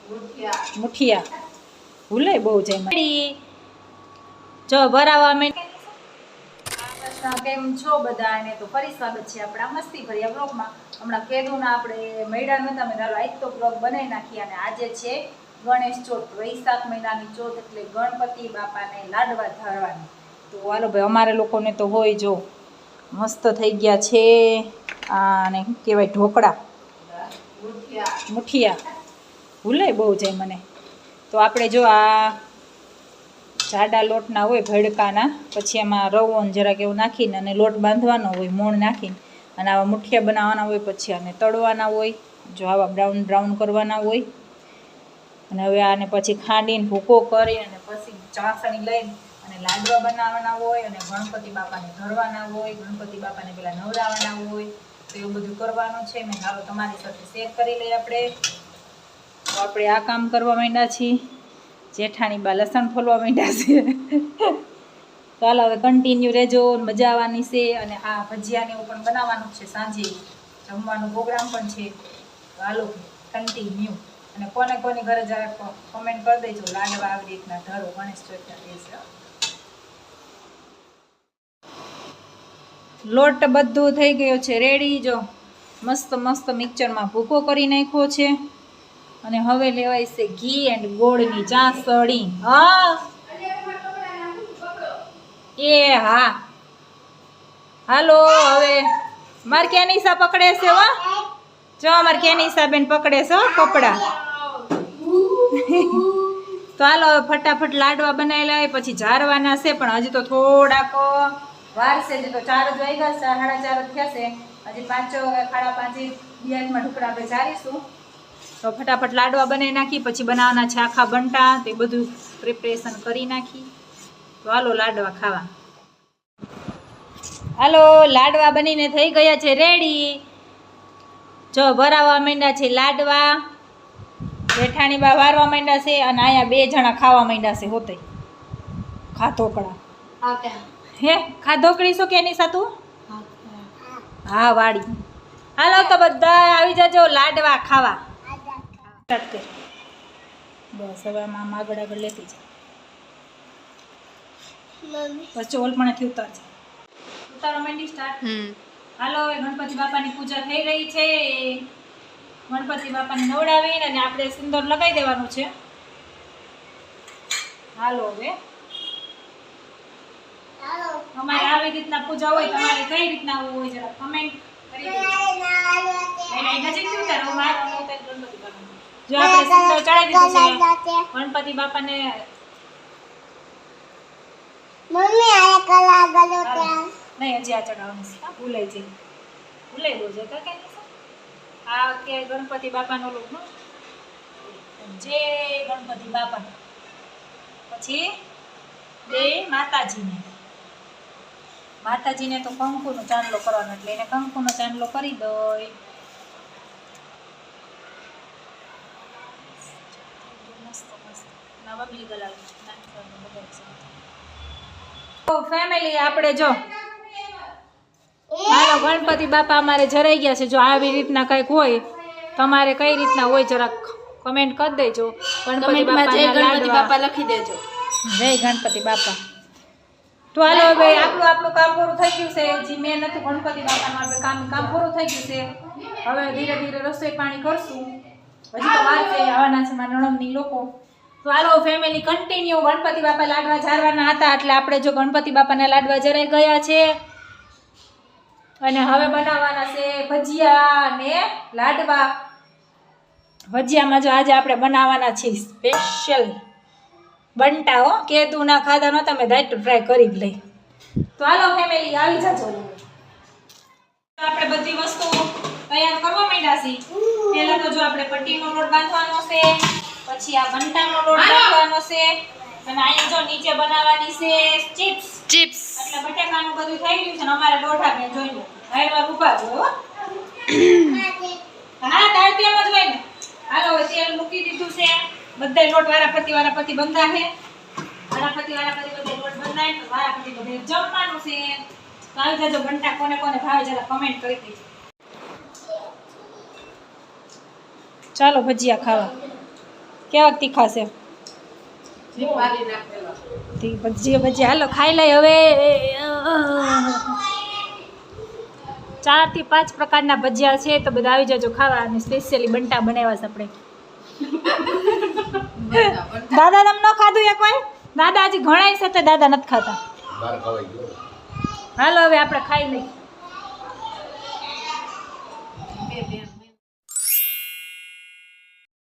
મુઠિયા ભૂલે બહુ જાય જો ભરાવા મેં કેમ છો બધા ને તો ફરી સ્વાગત છે આપણા મસ્તી ભર્યા બ્લોગમાં। હમણાં કેદુના આપણે મેળા નતા મેં ચાલો આજ તો બ્લોગ બનાવી નાખી અને આજે છે ગણેશ ચોથ વૈશાખ મહિનાની ચોથ એટલે ગણપતિ બાપાને લાડવા ધરવાની। તો હાલો ભાઈ અમારે લોકોને તો હોય જો મસ્ત થઈ ગયા છે આને શું કહેવાય ઢોકળા મુઠિયા ભૂલે બહુ જાય મને। તો આપણે જો આ જાડા લોટના હોય ભડકાના પછી એમાં રવો ને જરાક એવું નાખીને અને લોટ બાંધવાનો હોય મોણ નાખીને અને આવા મુઠિયા બનાવવાના હોય પછી આને તળવાના હોય જો આવા બ્રાઉન બ્રાઉન કરવાના હોય અને હવે આને પછી ખાંડીને ભૂકો કરી અને પછી ચાસણી લઈને અને લાડવા બનાવવાના હોય અને ગણપતિ બાપાને ધરવાના હોય ગણપતિ બાપાને પેલા નવરાવાના હોય તો એવું બધું કરવાનું છે। મેં હાલો તમારી સાથે શેર કરી લઈએ આપણે। તો આપણે આ કામ કરવા માંડ્યા છીએ જેઠાણી બા લસણ ફોલવા માંડ્યા છે તો હાલો હવે કન્ટિન્યુ રહેજો મજા આવવાની છે અને આ ભજીયાને એવું પણ બનાવવાનું છે સાંજે જમવાનું પ્રોગ્રામ પણ છે તો હાલો કન્ટિન્યુ અને કોને કોની ઘરે જરા કોમેન્ટ કરી દેજો લાડવા આવી રીતના ધરો ગણેશ ચોથના દિવસે। લોટ બધું થઈ ગયો છે રેડી જો મસ્ત મસ્ત મિક્સરમાં ભૂકો કરી નાખ્યો છે અને હવે લેવાય છે ઘી એન્ડ ગોળની ચાસણી। હા એ હા હાલો હવે માર કેનીસા પકડે છે હો જો માર કેનીસા બેન પકડે છે કપડા તો હાલો હવે ફટાફટ લાડવા બનાવી લાવે પછી ઝારવાના છે પણ હજી તો થોડાક વાર છે હજી તો 4 જ વાગ્યા છે 4:30 થયા છે હજી 5 સાડા 5 બિયારમાં ઢુકડા આપણે ઝારીશું તો ફટાફટ લાડવા બનાવી નાખી પછી બનાવવાના છે આખા બંટા તે બધું પ્રિપરેશન કરી નાખી તો હાલો લાડવા ખાવા। હાલો લાડવા બનીને થઈ ગયા છે રેડી જો ભરાવા માંડ્યા છે લાડવા જેઠાણી બા વારવા માંડ્યા છે અને અહીંયા 2 જણા ખાવા માંડ્યા છે હોતે ખાધોકડા હે ખાધોકડી શું કે નિશા તું હા વાડી હાલો તો બધા આવી જાજો લાડવા ખાવા સ્ટાર્ટ કર બસ હવે આમ આગળ આગળ લેતી જા પછી ઓલ પણ થી ઉતાર ઉતારો માંડી સ્ટાર્ટ હાલો હવે ગણપતિ બાપાની પૂજા થઈ રહી છે ગણપતિ બાપાને નવડાવીને અને આપણે સિંદૂર લગાવી દેવાનું છે। હાલો હવે અમારે આવી રીતના પૂજા હોય તમારે કઈ રીતના હોય જરા કમેન્ટ કરી દેજો। નજીકથી ઉતારો મારો ઉતાર ગણપતિ બાપાને જો આપણે સિંદૂર ચડાવી દીધું છે ગણપતિ બાપાને મમ્મી આ કલા ગલો ત્યાં નહીં હજી આ ચડાવવાનું છે ભૂલાઈ જાય ભૂલાઈ ગયો છે તો કે આ કે ગણપતિ બાપાનો લોક નો જય ગણપતિ બાપા પછી બે માતાજીને તો કંકુનો ચાંદલો કરવાનો એટલે એને કંકુનો ચાંદલો કરી દો। ફેમિલી આપણે જો હાલો ગણપતિ બાપા અમારે જરાઈ ગયા છે જો આવી રીતના કંઈક હોય તમારે કઈ રીતના હોય જરાક કમેન્ટ કરી દેજો ગણપતિ બાપા લખી દેજો જય ગણપતિ બાપા। તો હાલો હવે આપણું કામ પૂરું થઈ ગયું છે જી મેં નતું ગણપતિ બાપાનું આપણે કામ પૂરું થઈ ગયું છે હવે ધીરે ધીરે રસોઈ પાણી કરશું હજી તો વાર છે આવવાના છે મારા નણંદની લોકો। તો હાલો ફેમિલી કન્ટિન્યુ ગણપતિ બાપા લાડવા ઝારવાના હતા એટલે આપણે જો ગણપતિ બાપાના લાડવા જરાઈ ગયા છે અને હવે બનાવવાના છે ભજીયા અને લાડવા। ભજીયામાં જો આજે આપણે બનાવવાના છે સ્પેશિયલ બંટા હો કેદું ના ખાધા નો તમે દાઈટ ફ્રાય કરી જ લઈ। તો હાલો ફેમિલી આવી જાજો આપણે બધી વસ્તુ તૈયાર કરવા માંડ્યા છીએ। પહેલા તો જો આપણે પટ્ટીનો લોટ બાંધવાનો છે પછી આ બંટાનો લોટ બાંધવાનો છે અને અહીંયા જો નીચે બનાવવાની છે ચિપ્સ એટલે બટેકાનું બધું થઈ ગયું છે ને અમારે દોઢા બે જોઈ લો હાઈવાર ઊભા જો હા તારતીમાં જ હોય ને હાલો તેલ મૂકી દીધું છે બધા લોટ વારાફરતી બંધા છે વારાફરતી બધે લોટ બંધાય તો વારાફરતી બધે જમવાનું છે। તો આવી જાજો બંટા કોને કોને ભાવે જરા કમેન્ટ કરી દેજો। ચાલો ભજીયા ખાવા કેવા તીખા છે ભજીયા હાલો ખાઈ લઈ હવે 4 થી 5 પ્રકારના ભજીયા છે તો બધા આવી જજો ખાવા અને સ્પેશિયલી બંટા બનાવ્યા છે આપણે દાદા તમે ન ખાધું એક વાર દાદા હજી ઘણા છે તો દાદા નથી ખાતા હાલો હવે આપણે ખાઈ લઈ